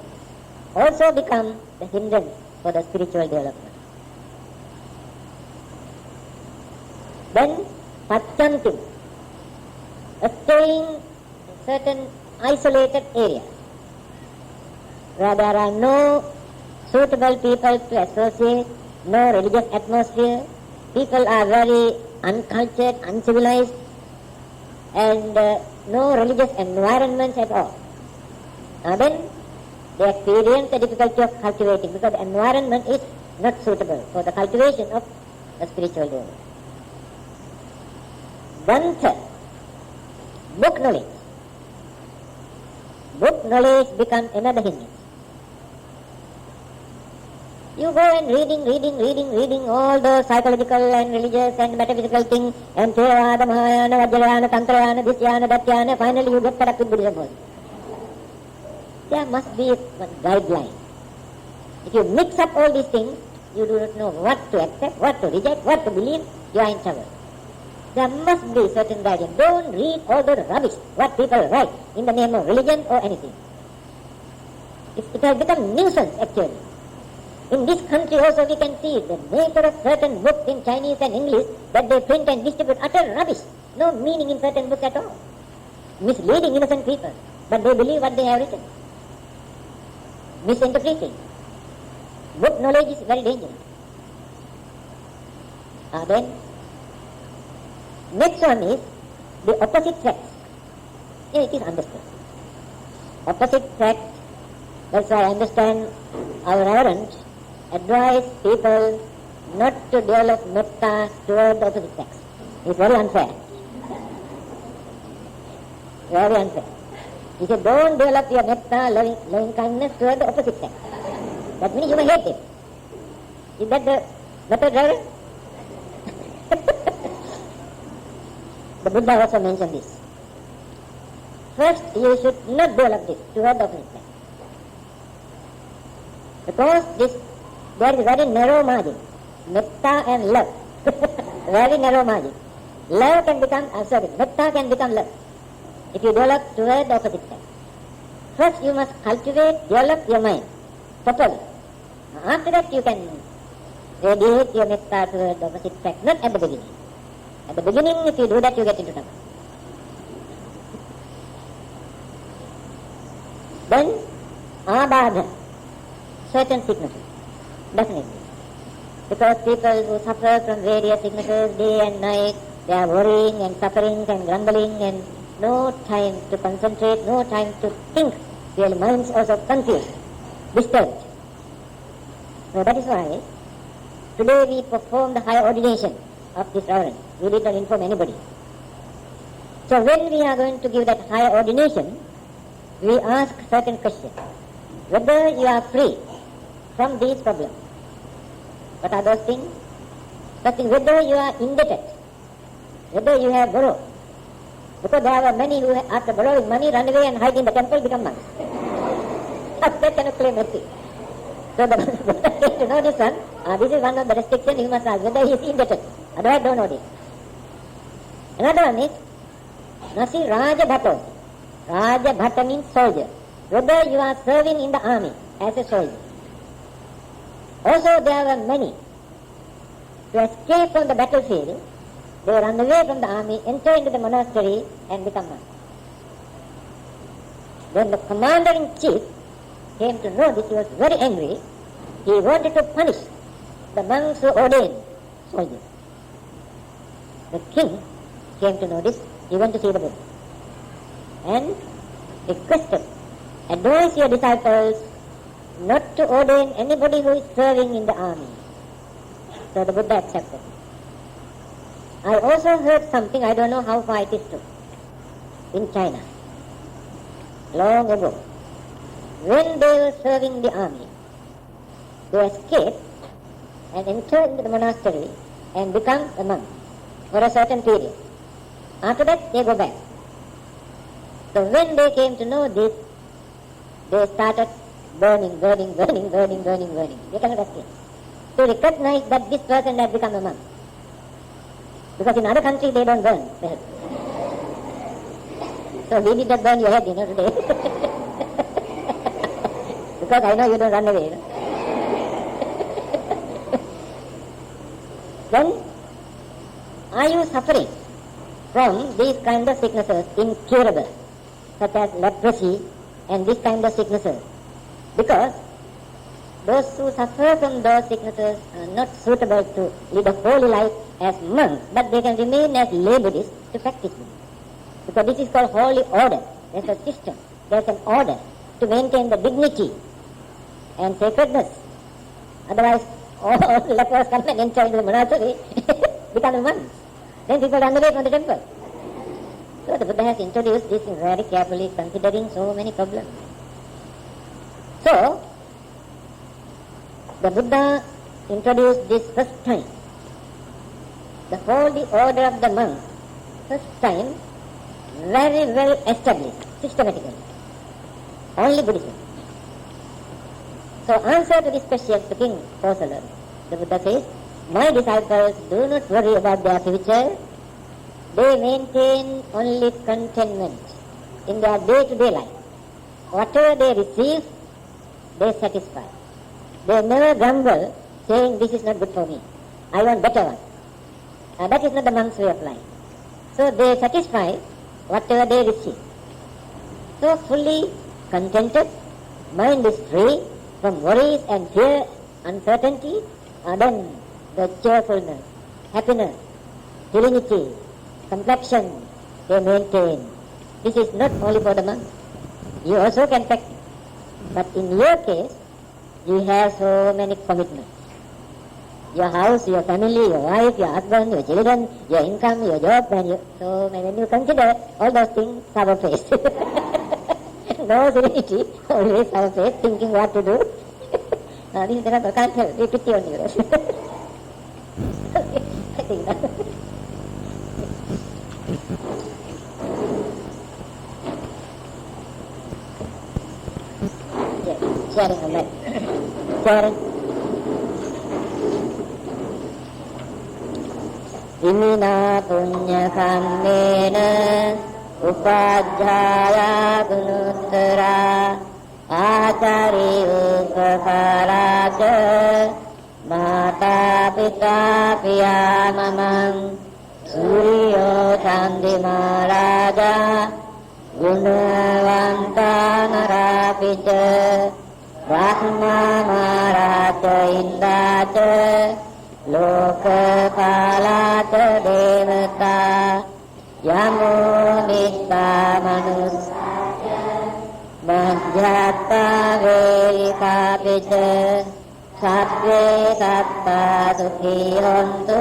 also become the hindrance for the spiritual development. Then, pachantim, staying in certain isolated areas where there are no suitable people to associate, no religious atmosphere, people are very uncultured, uncivilized, and no religious environments at all. Now then, they experience the difficulty of cultivating because the environment is not suitable for the cultivation of a spiritual world. Grantha, book knowledge. Book knowledge becomes another hindrance. You go and reading all those psychological and religious and metaphysical things, and Theravada, Mahayana, Vajrayana, Tantrayana, this yana, that yana, finally you get fed up with Buddhism. There must be one guideline. If you mix up all these things, you do not know what to accept, what to reject, what to believe, you are in trouble. There must be certain guidelines. Don't read all the rubbish, what people write in the name of religion or anything. It has become nuisance actually. In this country also we can see the nature of certain books in Chinese and English that they print and distribute, utter rubbish. No meaning in certain books at all. Misleading innocent people, but they believe what they have written. Misinterpreting. Book knowledge is very dangerous. Then, next one is the opposite sex. Yeah, it is understood. Opposite sex, that's why I understand our reverend advise people not to develop metta toward the opposite sex. It's very unfair. Very unfair. He said, don't develop your metta, loving kindness toward the opposite sex. That means you may hate it. Is that the method, Reverend? The Buddha also mentioned this. First, you should not develop this toward the opposite sex. Because there is very narrow margin. Metta and love. Very narrow margin. Love can become, metta can become love if you develop toward the opposite sex. First you must develop your mind properly. After that you can radiate your metta toward the opposite sex, not at the beginning. At the beginning, if you do that, you get into trouble. Then, abadha, certain sicknesses, definitely. Because people who suffer from various sicknesses day and night, they are worrying and suffering and grumbling and no time to concentrate, no time to think. Their minds also confused, disturbed. So that is why today we perform the higher ordination of this reverend. We did not inform anybody. So when we are going to give that higher ordination, we ask certain questions. Whether you are free from these problems. What are those things? First thing, whether you are indebted, whether you have borrowed. Because there were many who, after borrowing money, run away and hide in the temple, become monks. They cannot claim mercy. So the Buddha came to know this one. This is one of the restrictions you must ask, whether he is indebted. Otherwise, don't know this. Another one is, Nasi Raja Bhatto. Raja Bhatta means soldier. Whether you are serving in the army as a soldier. Also, there were many. To escape from the battlefield, they run away from the army, enter into the monastery, and become monks. When the commander-in-chief came to know this, he was very angry. He wanted to punish the monks who ordained soldiers. The king came to know this. He went to see the Buddha and requested, advise your disciples not to ordain anybody who is serving in the army. So the Buddha accepted. I also heard something, I don't know how far it is true, in China, long ago. When they were serving the army, they escaped and enter into the monastery and become a monk for a certain period. After that, they go back. So when they came to know this, they started burning. They cannot escape. To recognize that this person has become a monk. Because in other countries they don't burn. So we did not burn your head, today. Because I know you don't run away. Then, are you suffering from these kind of sicknesses, incurable, such as leprosy and these kind of sicknesses? Because those who suffer from those sicknesses are not suitable to lead a holy life as monks, but they can remain as lay Buddhists to practice Buddhism. Because this is called holy order. There's a system, there's an order to maintain the dignity and sacredness. Otherwise, all lepers come and enter into the monastery, become monks. Then people run away from the temple. So the Buddha has introduced this very carefully, considering so many problems. So, the Buddha introduced this first time, the holy order of the monks, first time, very well established, systematically. Only Buddhism. So answer to this question to King Kosala, the Buddha says, my disciples do not worry about their future, they maintain only contentment in their day-to-day life. Whatever they receive, they satisfy. They never grumble, saying, this is not good for me, I want better one. That is not the monk's way of life. So they satisfy whatever they receive. So fully contented, mind is free from worries and fear, uncertainty, then the cheerfulness, happiness, serenity, complexion, they maintain. This is not only for the monk. You also can practice. But in your case, you have so many commitments. Your house, your family, your wife, your husband, your children, your income, your job, and so when you consider all those things, sour face. No serenity, always sour face, thinking what to do. This is the can't help, we pity on you. I think that. Sharing on that. Sharing. Imina punya kammena upadhyaya gunuttara acari upakalaca mata pita piya mamang suryo candi maharaja gunavanta narapica brahma maharaja indaca lokapalaca devata yamo nitta manussaya madhyata verikapica sattve satta sukhi hontu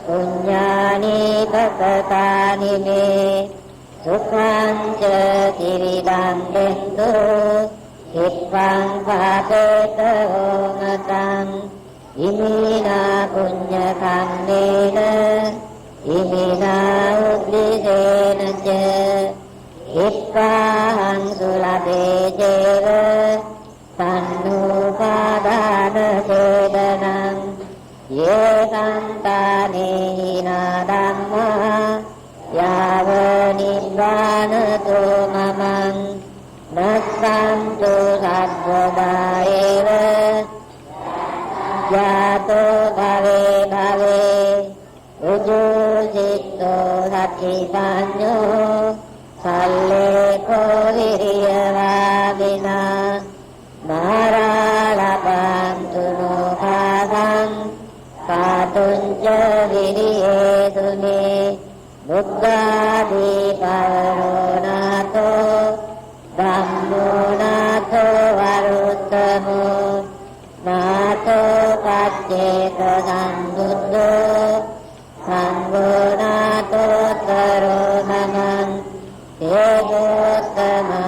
punyani pakatani me sukhanca tiridam dentu hitvang bhateta omatang imina punya kammena imina uddisena ca hitvang sulade jeva tannupadana sedanang ye santane hina dhamma yava nibbana tu mamang nassantu saddhava eva jato bhave bhave ujusitto satchipanyo sallepo viriyavabina maralapantu no khasam katunca viriyetu me buddhadi pavaronato dhammo nato varuttamo nato pacceta sambuddho sangho nato taro namang tejottama